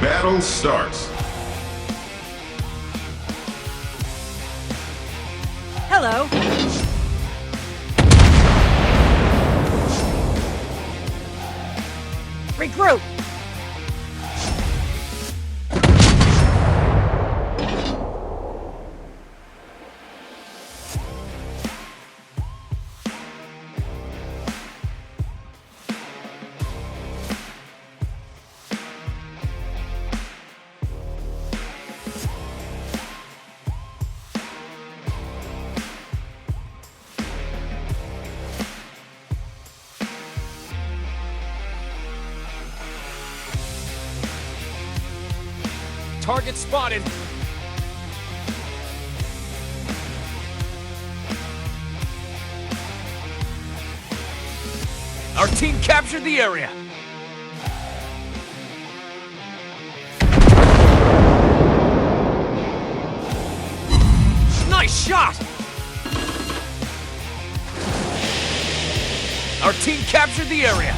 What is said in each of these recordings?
Battle starts. Hello. Regroup. Target spotted. Our team captured the area. Nice shot! Our team captured the area.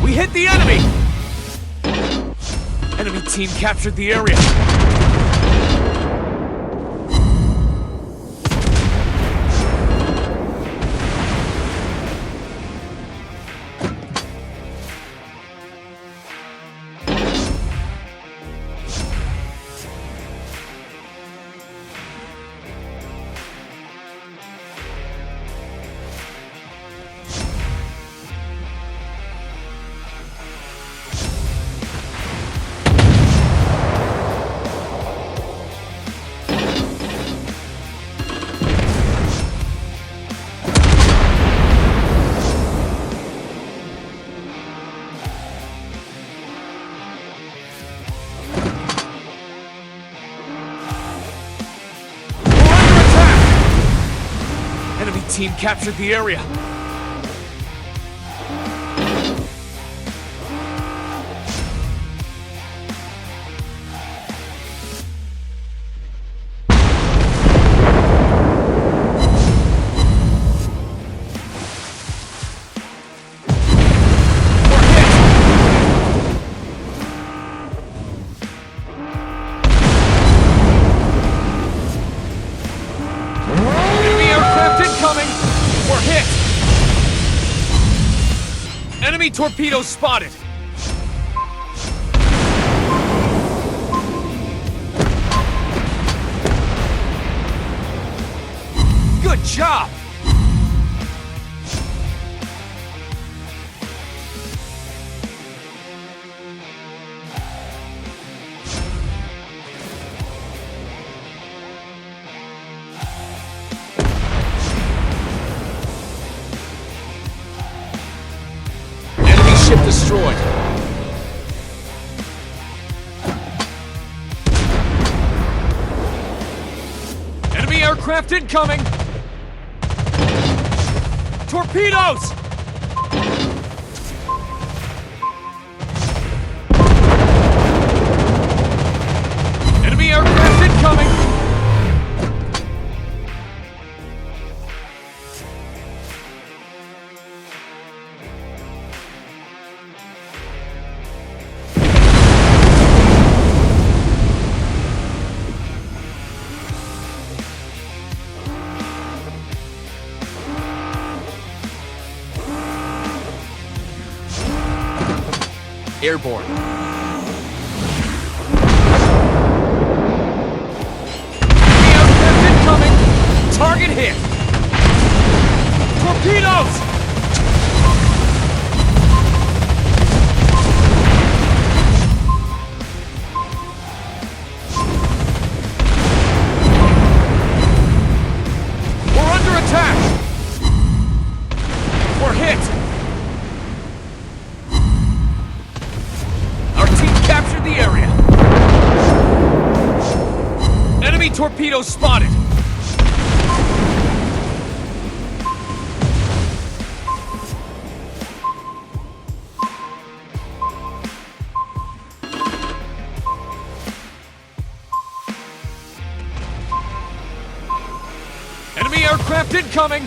We hit the enemy! Enemy team captured the area. Enemy team captured the area. We're hit! Enemy torpedoes spotted! Good job! Ship destroyed. Enemy aircraft incoming! Torpedoes! Enemy aircraft incoming! Airborne. Aircraft incoming! Target hit! Torpedoes! torpedoes spotted! Enemy aircraft incoming!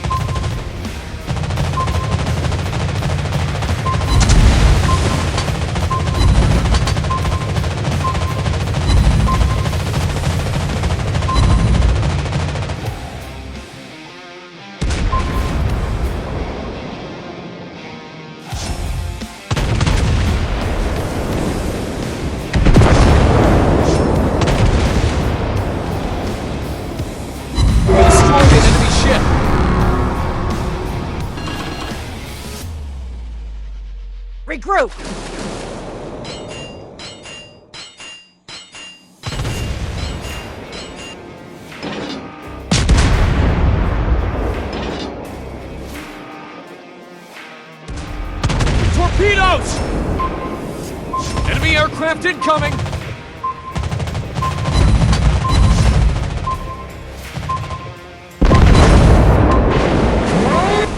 Destroy the enemy ship! Regroup! Torpedoes! Enemy aircraft incoming!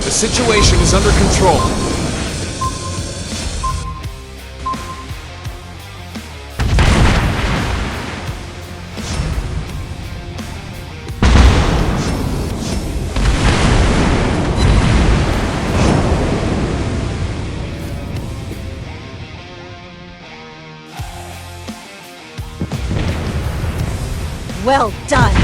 The situation is under control. Well done!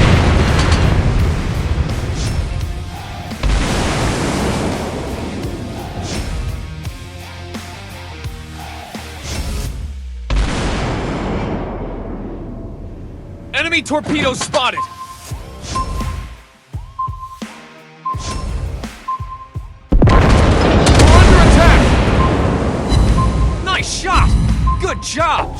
Enemy torpedoes spotted! We're under attack! Nice shot! Good job!